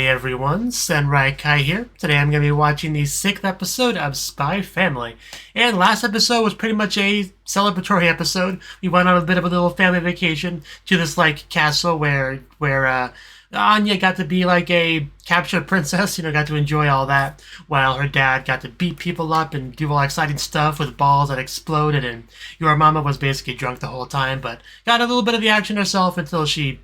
Hey everyone, Samurai Kai here. Today I'm going to be watching the 6th episode of Spy Family. And last episode was pretty much a celebratory episode. We went on a bit of a little family vacation to this castle where Anya got to be like a captured princess, got to enjoy all that, while her dad got to beat people up and do all exciting stuff with balls that exploded, and your mama was basically drunk the whole time, but got a little bit of the action herself until she,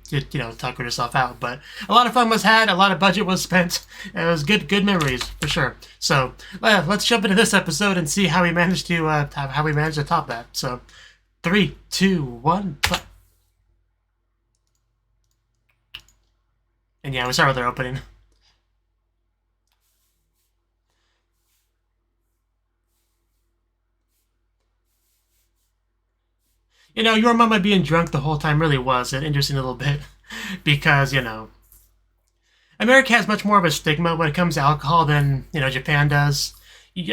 tuckered herself out. But a lot of fun was had, a lot of budget was spent. It was good memories for sure. So let's jump into this episode and see how we managed to top that. So 3, 2, 1, play. And yeah, we start with their opening. Your mama being drunk the whole time really was an interesting little bit. Because, America has much more of a stigma when it comes to alcohol than, Japan does.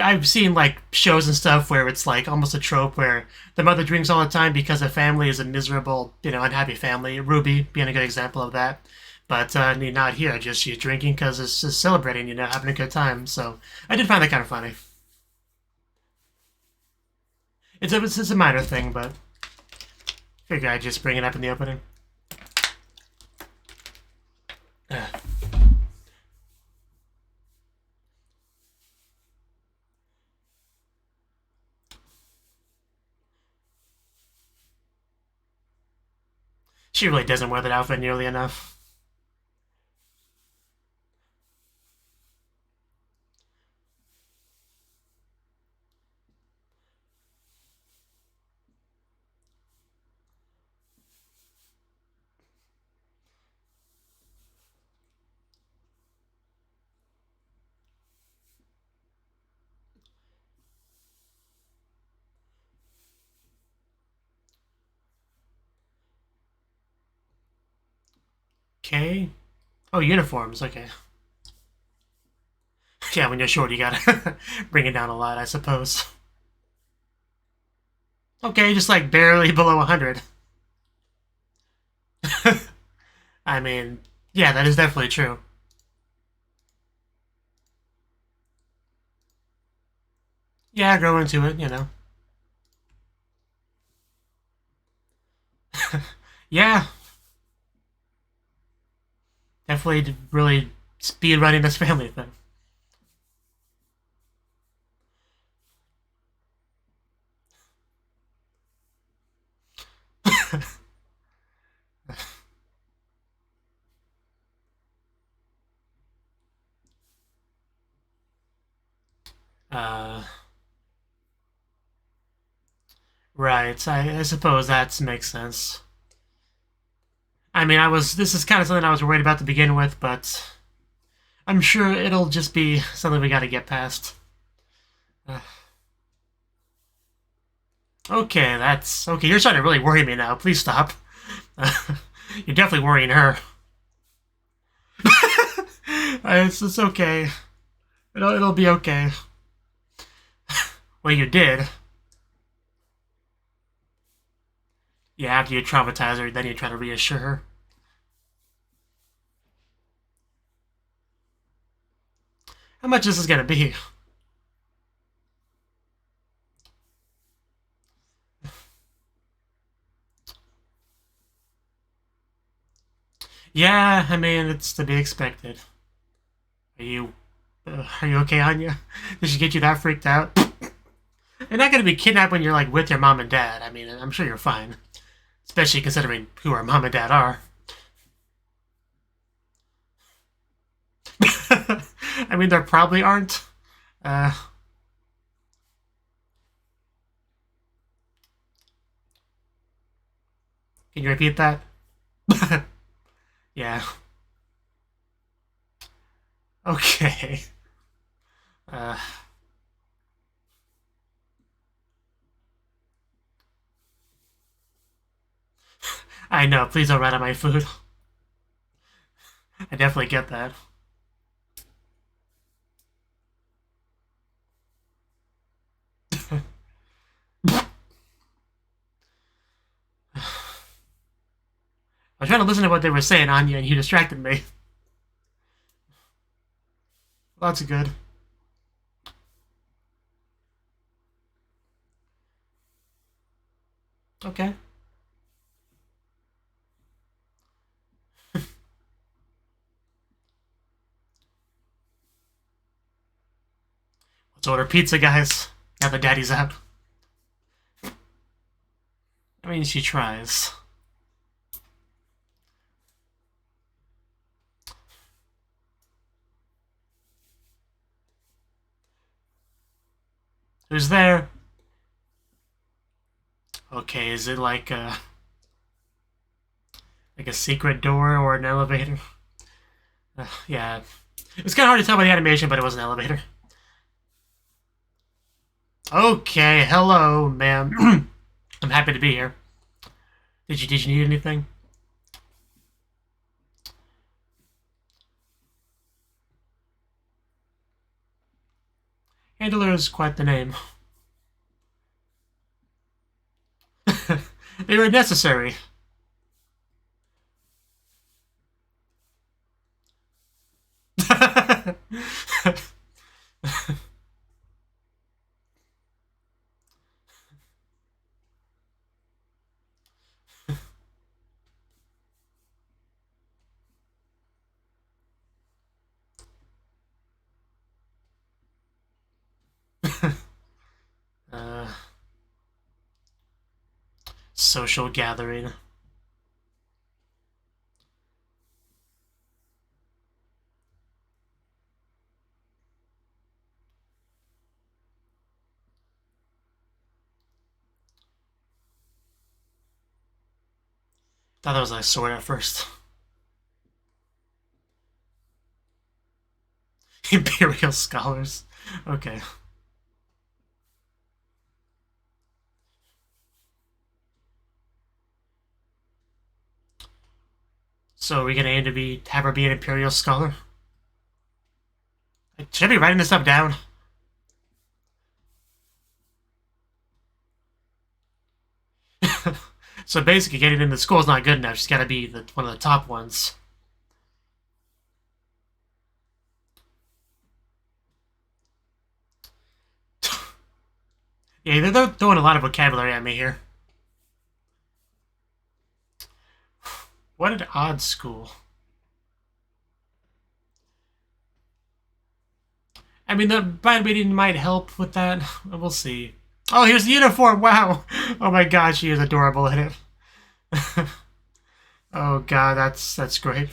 I've seen, shows and stuff where it's, almost a trope where the mother drinks all the time because the family is a miserable, unhappy family. Ruby being a good example of that. But not here. Just she's drinking because it's just celebrating, having a good time. So I did find that kind of funny. It's a minor thing, but figure I'd just bring it up in the opening. She really doesn't wear that outfit nearly enough. Okay. Oh, uniforms. Okay. Yeah, when you're short, you gotta bring it down a lot, I suppose. Okay, just barely below 100. I mean, yeah, that is definitely true. Yeah, grow into it. Yeah, definitely really speed running this family thing. uh, right, I suppose that makes sense. I mean, this is kind of something I was worried about to begin with, but I'm sure it'll just be something we gotta get past. Uh, okay, okay. You're starting to really worry me now. Please stop. You're definitely worrying her. It's okay. It'll be okay. Well, you did. Yeah, after you traumatize her, then you try to reassure her. How much is this gonna be? Yeah, I mean, it's to be expected. Are you, are you okay, Anya? Did she get you that freaked out? You're not gonna be kidnapped when you're with your mom and dad. I mean, I'm sure you're fine, especially considering who our mom and dad are. I mean, there probably aren't. Uh, can you repeat that? Yeah. Okay. Uh, I know. Please don't run out of my food. I definitely get that. I was trying to listen to what they were saying, Anya, and you distracted me. That's good. Okay. Let's order pizza, guys. Now the daddy's out. I mean, she tries. Who's there? Okay, is it like a secret door or an elevator? Yeah. It's kind of hard to tell by the animation, but it was an elevator. Okay, hello, ma'am. I'm happy to be here. Did you need anything? Handler is quite the name. They were necessary. Social gathering. Thought that was a sword at first. Imperial scholars. Okay. So are we gonna aim to have her be an Imperial scholar? Should I be writing this stuff down? So basically, getting into school is not good enough. She's got to be one of the top ones. Yeah, they're throwing a lot of vocabulary at me here. What an odd school. I mean, the band meeting might help with that. We'll see. Oh, here's the uniform. Wow. Oh my god, she is adorable in it. Oh god, that's great.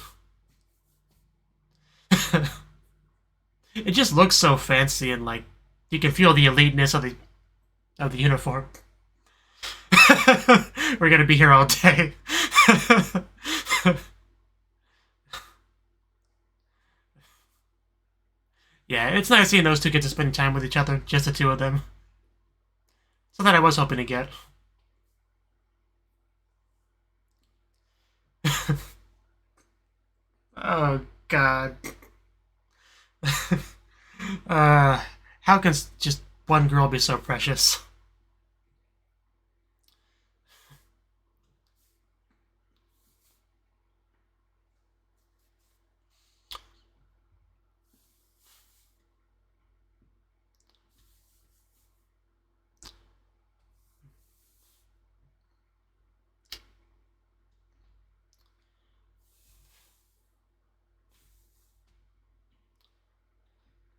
It just looks so fancy and like you can feel the eliteness of the uniform. We're gonna be here all day. Yeah, it's nice seeing those two kids spending time with each other, just the two of them. Something I was hoping to get. Oh god. How can just one girl be so precious?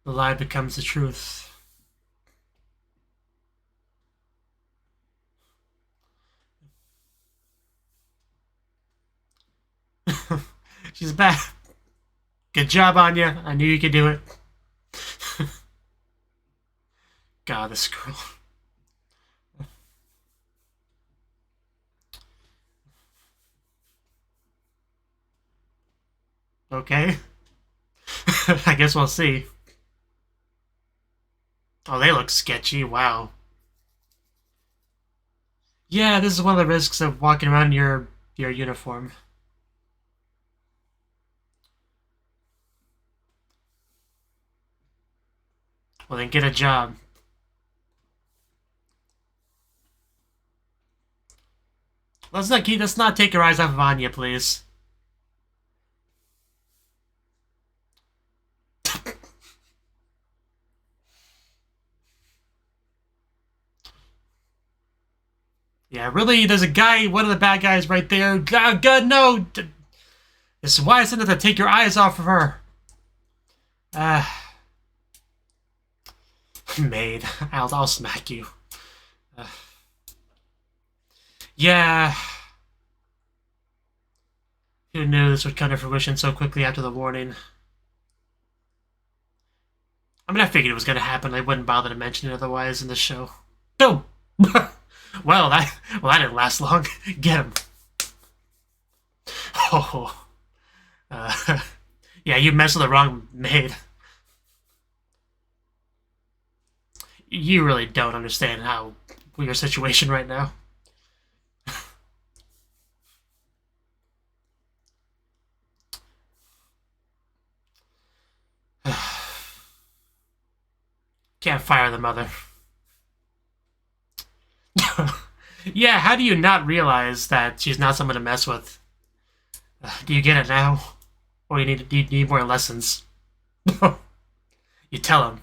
The lie becomes the truth. She's back. Good job, Anya. I knew you could do it. God, this girl. Okay. I guess we'll see. Oh, they look sketchy. Wow. Yeah, this is one of the risks of walking around in your uniform. Well, then get a job. Let's not take your eyes off of Anya, please. Yeah, really, there's a guy, one of the bad guys right there. God, no! This is why I said to take your eyes off of her. Maid, I'll smack you. Yeah. Who knew this would come to fruition so quickly after the warning? I mean, I figured it was going to happen. I wouldn't bother to mention it otherwise in the show. Boom! Well, that didn't last long. Get him. Oh. Yeah, you messed with the wrong maid. You really don't understand how your situation right now. Can't fire the mother. Yeah, how do you not realize that she's not someone to mess with? Do you get it now? Or you need more lessons? You tell him.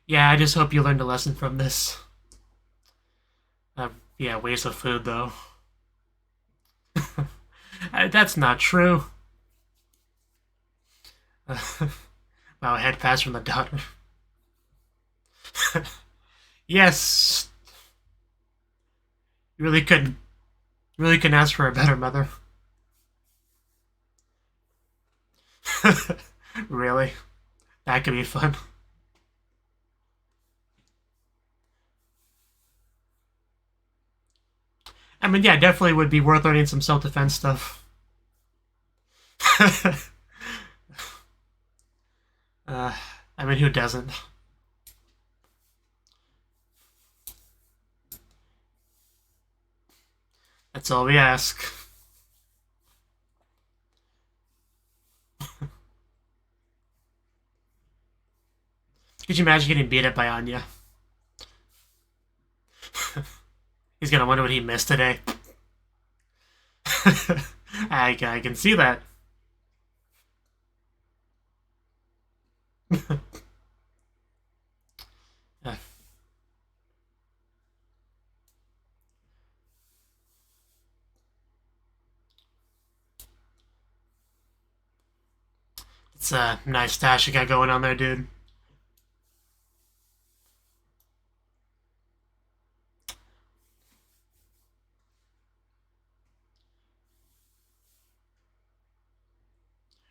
Yeah, I just hope you learned a lesson from this. Yeah, waste of food, though. That's not true. Wow, head pass from the daughter. Yes. You really couldn't ask for a better mother. Really? That could be fun. I mean, yeah, definitely would be worth learning some self-defense stuff. I mean, who doesn't? That's all we ask. Could you imagine getting beat up by Anya? He's gonna wonder what he missed today. I can see that. It's a nice stash you got going on there, dude.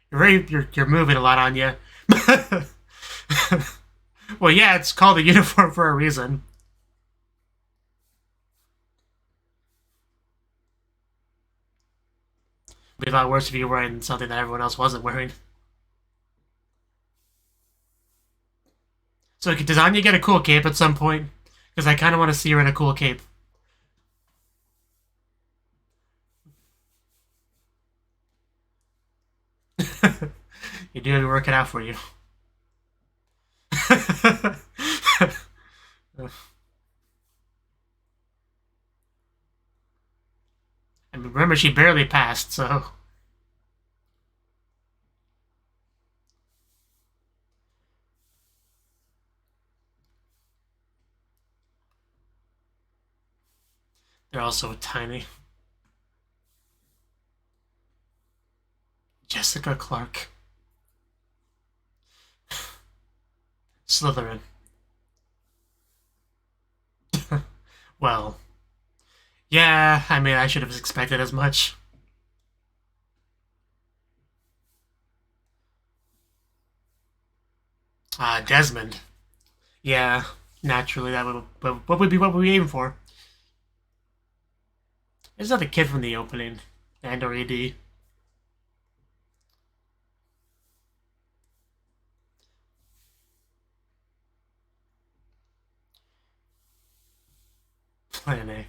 You're moving a lot on you. Well, yeah, it's called a uniform for a reason. It'd be a lot worse if you were wearing something that everyone else wasn't wearing. So does Anya get a cool cape at some point? Because I kind of want to see her in a cool cape. You do work it out for you. I mean, remember, she barely passed, so... They're all so tiny. Jessica Clark. Slytherin. Well... Yeah, I mean, I should have expected as much. Desmond. Yeah, naturally, that would... But what would we aim for? Is that the kid from the opening? And or ED? Plan A.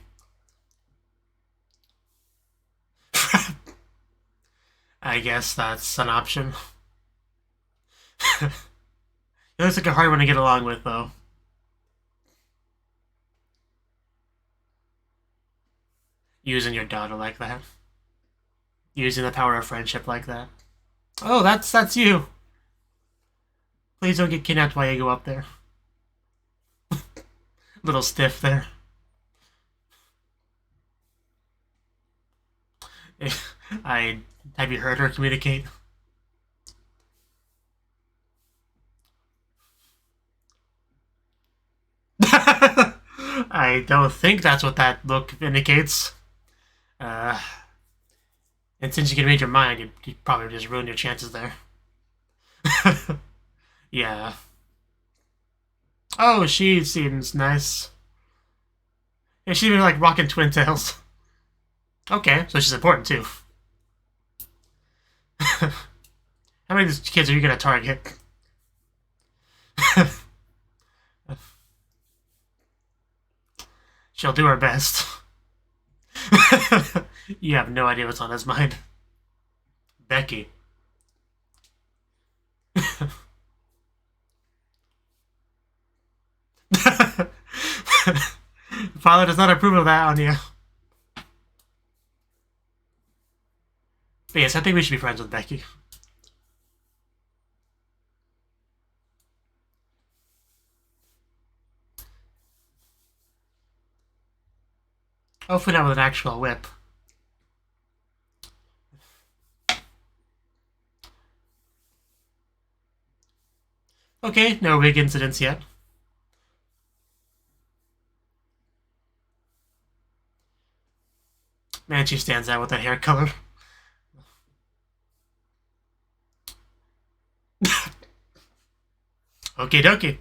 I guess that's an option. It looks like a hard one to get along with, though. Using your daughter like that. Using the power of friendship like that. Oh, that's you. Please don't get kidnapped while you go up there. Little stiff there. Have you heard her communicate? I don't think that's what that look indicates. And since you can read your mind, you probably just ruin your chances there. Yeah. Oh, she seems nice. Yeah, she's even like rocking twin tails. Okay, so she's important too. How many of these kids are you gonna target? She'll do her best. You have no idea what's on his mind. Becky. Father does not approve of that on you. But yes, I think we should be friends with Becky. Hopefully not with an actual whip. Okay, no big incidents yet. Man, she stands out with that hair color. Okie dokie.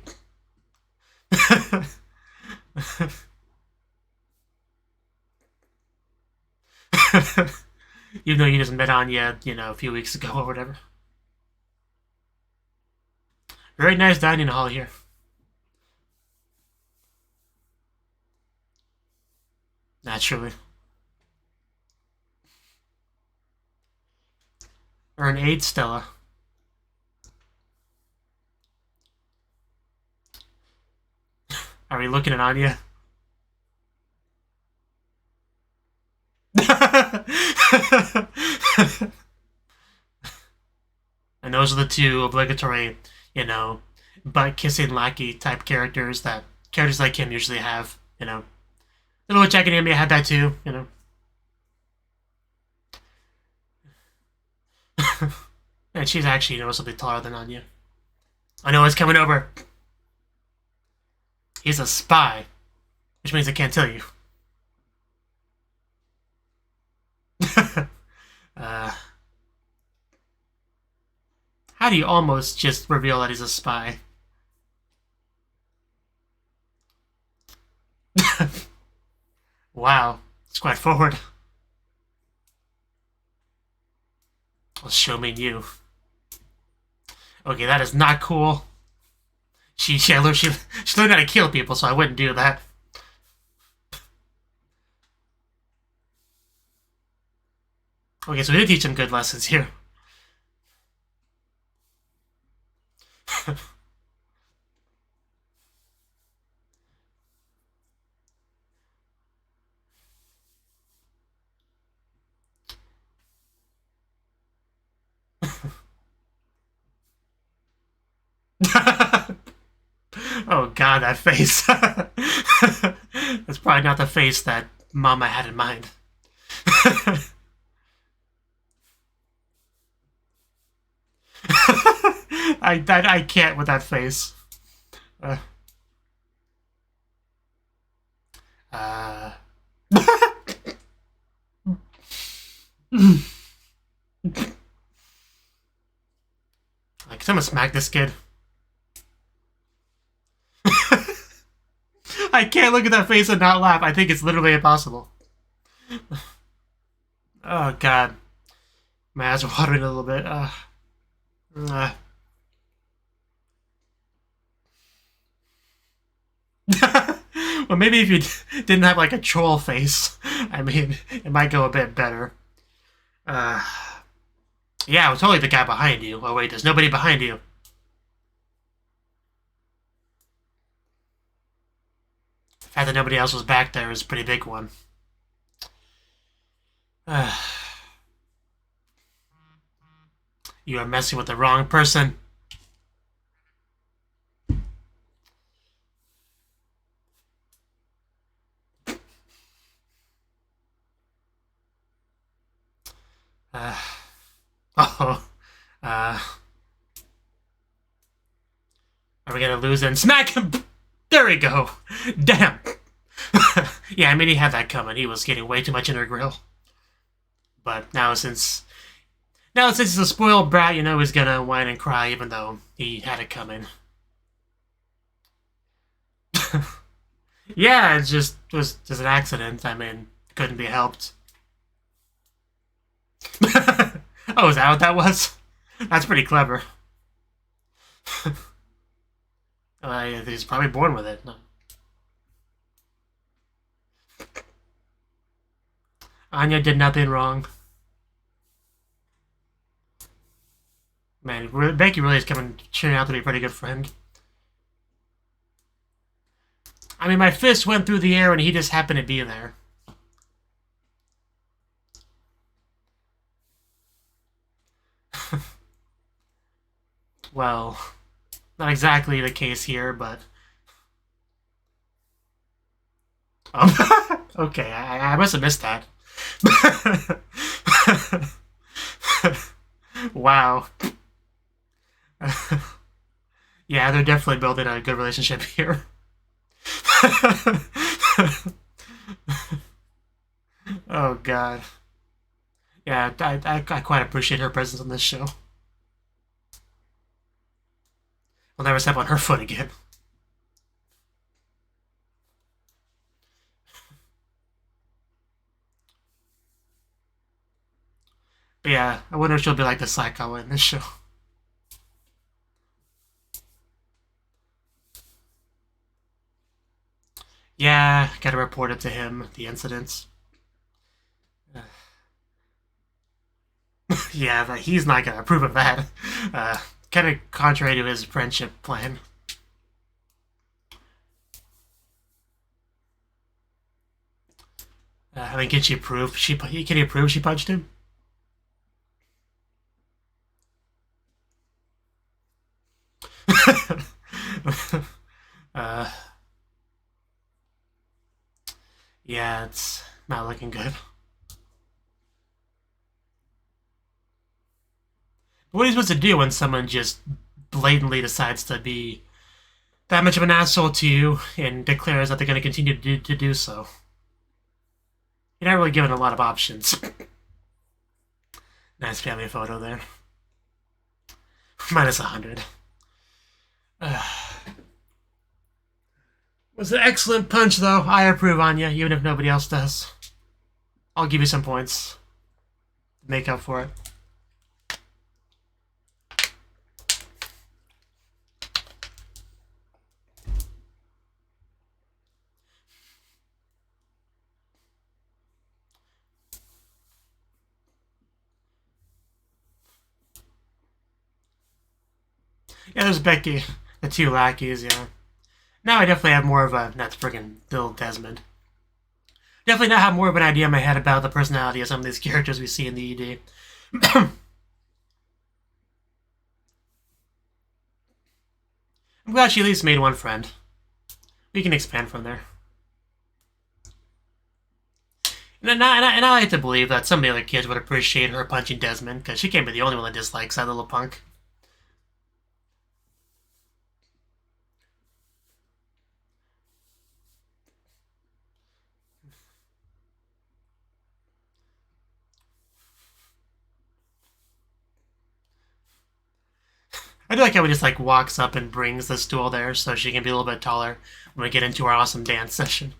Even though you just met on you, a few weeks ago or whatever. Very nice dining hall here. Naturally. Earn 8 Stella. Are we looking at Anya? And those are the two obligatory, butt-kissing lackey type characters that characters like him usually have, Little Witch Academia had that too, And she's actually noticeably taller than Anya. I know it's coming over. He's a spy, which means I can't tell you. How do you almost just reveal that he's a spy? Wow, it's quite forward. Well, show me you. Okay, that is not cool. She learned how to kill people, so I wouldn't do that. Okay, so we did teach some good lessons here. Oh god, that face. That's probably not the face that Mama had in mind. I can't with that face. Like, someone smack this kid. I can't look at that face and not laugh. I think it's literally impossible. Oh god. My eyes are watering a little bit. Well, maybe if you didn't have like a troll face, I mean, it might go a bit better. Yeah, it was totally the guy behind you. Oh wait, there's nobody behind you. The fact that nobody else was back there is a pretty big one. You are messing with the wrong person. Are we gonna lose and smack him? There we go. Damn. Yeah, I mean, he had that coming. He was getting way too much inner grill. But now since he's a spoiled brat, you know he's gonna whine and cry even though he had it coming. Yeah, it was just an accident. I mean, couldn't be helped. Oh, is that what that was? That's pretty clever. He's probably born with it. No. Anya did nothing wrong. Man, Becky really is turning out to be a pretty good friend. I mean, my fist went through the air and he just happened to be there. Well, not exactly the case here, but... Okay, I must have missed that. Wow. Yeah, they're definitely building a good relationship here. Oh, God. Yeah, I quite appreciate her presence on this show. We'll never step on her foot again. But yeah, I wonder if she'll be like the Saikawa in this show. Yeah, gotta report it to him, the incidents. Yeah, he's not gonna approve of that. Kind of contrary to his friendship plan. I mean, can she prove can he prove she punched him? Yeah, it's not looking good. What are you supposed to do when someone just blatantly decides to be that much of an asshole to you and declares that they're going to continue to do so? You're not really given a lot of options. Nice family photo there. Minus 100. Was an excellent punch, though. I approve, Anya, even if nobody else does. I'll give you some points to make up for it. Yeah, there's Becky. The two lackeys, yeah. Now I definitely have more of a... That's friggin' Bill Desmond. Definitely now have more of an idea in my head about the personality of some of these characters we see in the ED. I'm glad she at least made one friend. We can expand from there. And I like to believe that some of the other kids would appreciate her punching Desmond, because she can't be the only one that dislikes that little punk. I do like how he just like walks up and brings the stool there so she can be a little bit taller when we get into our awesome dance session.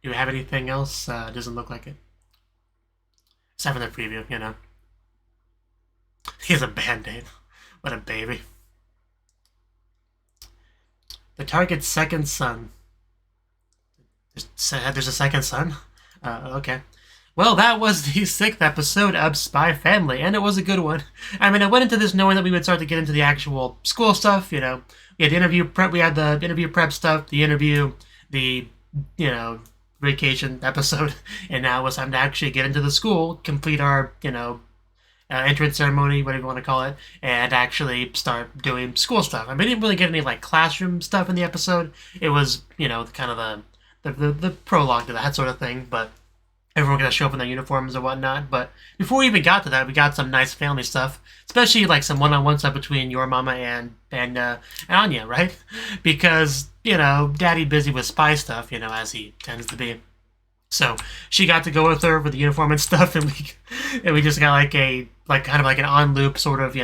Do we have anything else? Doesn't look like it. Except for the preview, you know. He has a band-aid. What a baby. The target's second son. There's a second son? Okay. Well, that was the 6th episode of Spy Family, and it was a good one. I mean, I went into this knowing that we would start to get into the actual school stuff, you know. We had the interview prep, stuff, the interview, the, you know, vacation episode, and now it was time to actually get into the school, complete our, entrance ceremony, whatever you want to call it, and actually start doing school stuff. I mean, we didn't really get any like classroom stuff in the episode. It was, kind of the prologue to that sort of thing, but everyone got to show up in their uniforms and whatnot. But before we even got to that, we got some nice family stuff, especially like some one-on-one stuff between your mama and Anya, right? Because Daddy busy with spy stuff, as he tends to be. So she got to go with her with the uniform and stuff, and we just got like kind of like an on loop sort of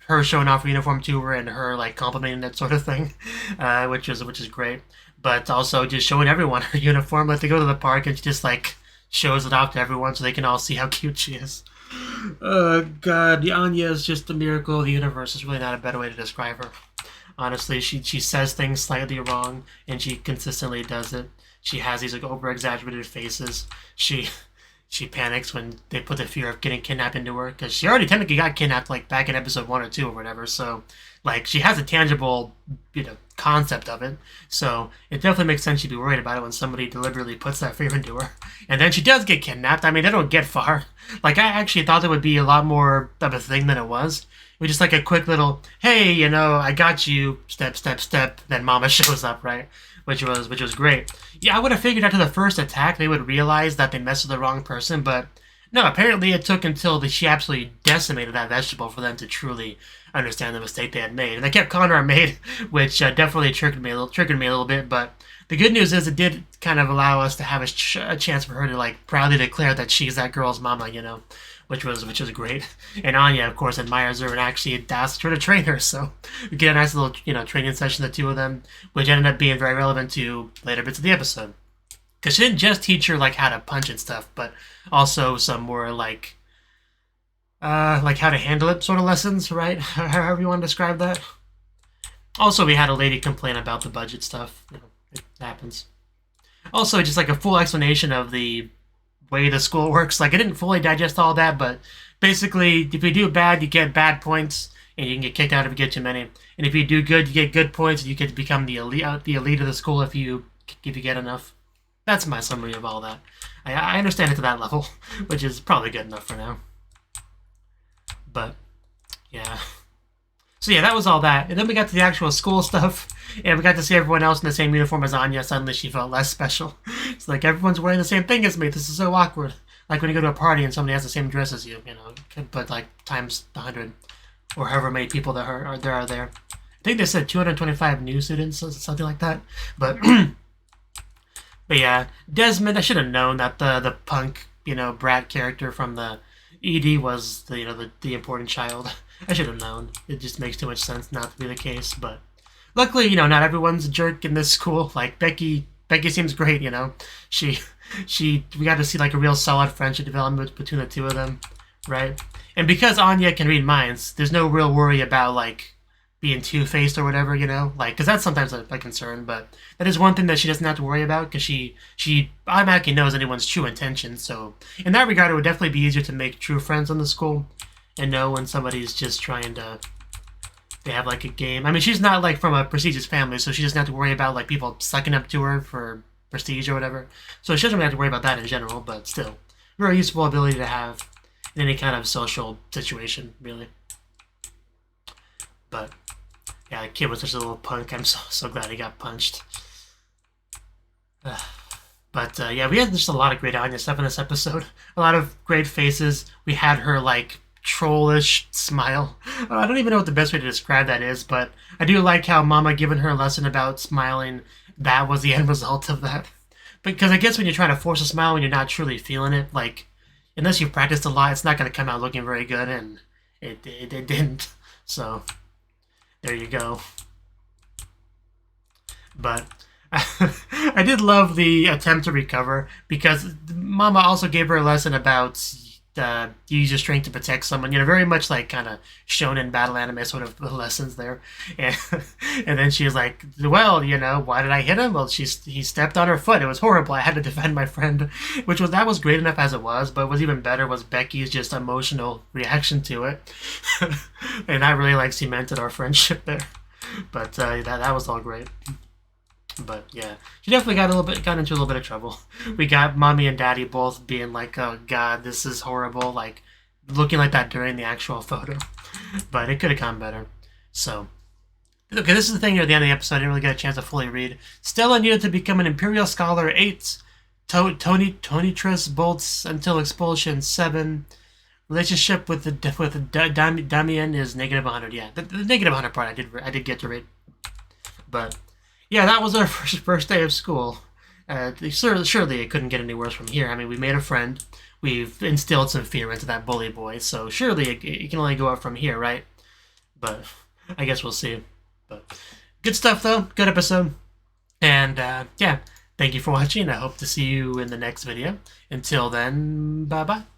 her showing off her uniform to her and her like complimenting it sort of thing, which is great. But also just showing everyone her uniform. Like they go to the park and she just like shows it off to everyone so they can all see how cute she is. God, Anya is just a miracle of the universe. Is really not a better way to describe her. Honestly, she says things slightly wrong and she consistently does it. She has these like over-exaggerated faces. She panics when they put the fear of getting kidnapped into her, because she already technically got kidnapped like back in episode 1 or 2 or whatever. So like she has a tangible concept of it. So it definitely makes sense she'd be worried about it when somebody deliberately puts that fear into her. And then she does get kidnapped. I mean, they don't get far. Like I actually thought it would be a lot more of a thing than it was. It was just like a quick little, hey, I got you, step, step, step. Then Mama shows up, right? Which was great. Yeah, I would have figured after the first attack they would realize that they messed with the wrong person, but no, apparently it took until she absolutely decimated that vegetable for them to truly understand the mistake they had made. And they kept calling her a maid, which definitely triggered me a little bit, but the good news is it did kind of allow us to have a chance for her to like proudly declare that she's that girl's mama, which was great. And Anya, of course, admires her and actually asked her to train her. So we get a nice little, training session, the two of them, which ended up being very relevant to later bits of the episode. Because she didn't just teach her like how to punch and stuff, but also some more like how to handle it sort of lessons, right? However you want to describe that. Also, we had a lady complain about the budget stuff. It happens. Also, just like a full explanation of the way the school works. Like I didn't fully digest all that, but basically if you do bad you get bad points and you can get kicked out if you get too many, and if you do good you get good points and you get to become the elite of the school if you get enough. That's my summary of all that. I understand it to that level, which is probably good enough for now. But yeah, so yeah, that was all that. And then we got to the actual school stuff, and we got to see everyone else in the same uniform as Anya. Suddenly she felt less special. It's like everyone's wearing the same thing as me. This is so awkward. Like when you go to a party and somebody has the same dress as you, but like times 100 or however many people there are there. I think they said 225 new students or something like that. But but yeah, Desmond, I should have known that the punk, brat character from the ED was the important child. I should have known. It just makes too much sense not to be the case, but luckily, not everyone's a jerk in this school. Like Becky seems great, we got to see like a real solid friendship development between the two of them, right? And because Anya can read minds, there's no real worry about like being two-faced or whatever, like, because that's sometimes a concern, but that is one thing that she doesn't have to worry about, because she automatically knows anyone's true intentions. So in that regard, it would definitely be easier to make true friends in the school and know when somebody's just trying to, they have like a game. I mean, she's not like from a prestigious family, so she doesn't have to worry about like people sucking up to her for prestige or whatever. So she doesn't really have to worry about that in general, but still, very useful ability to have in any kind of social situation, really. But yeah, the kid was such a little punk. I'm so glad he got punched. But yeah, we had just a lot of great Anya stuff in this episode. A lot of great faces. We had her like trollish smile. I don't even know what the best way to describe that is, but I do like how Mama given her a lesson about smiling. That was the end result of that. Because I guess when you're trying to force a smile when you're not truly feeling it, like, unless you've practiced a lot, it's not going to come out looking very good, and it didn't. So there you go. But I did love the attempt to recover, because Mama also gave her a lesson about use your strength to protect someone. Very much like kind of shonen battle anime sort of lessons there. And then she was like, well, why did I hit him? Well, he stepped on her foot. It was horrible. I had to defend my friend, that was great enough as it was. But what was even better was Becky's just emotional reaction to it. And that really like cemented our friendship there. But that was all great. But yeah, she definitely got into a little bit of trouble. We got mommy and daddy both being like, "Oh God, this is horrible," like looking like that during the actual photo. But it could have gone better. So, okay, this is the thing here at the end of the episode. I didn't really get a chance to fully read. Stella needed to become an Imperial Scholar 8. Tonitrus bolts until expulsion 7. Relationship with Damien is -100. Yeah, the -100 part I did get to read. But yeah, that was our first day of school. Surely it couldn't get any worse from here. I mean, we made a friend. We've instilled some fear into that bully boy. So surely it can only go up from here, right? But I guess we'll see. But good stuff though. Good episode. And yeah, thank you for watching. I hope to see you in the next video. Until then, bye bye.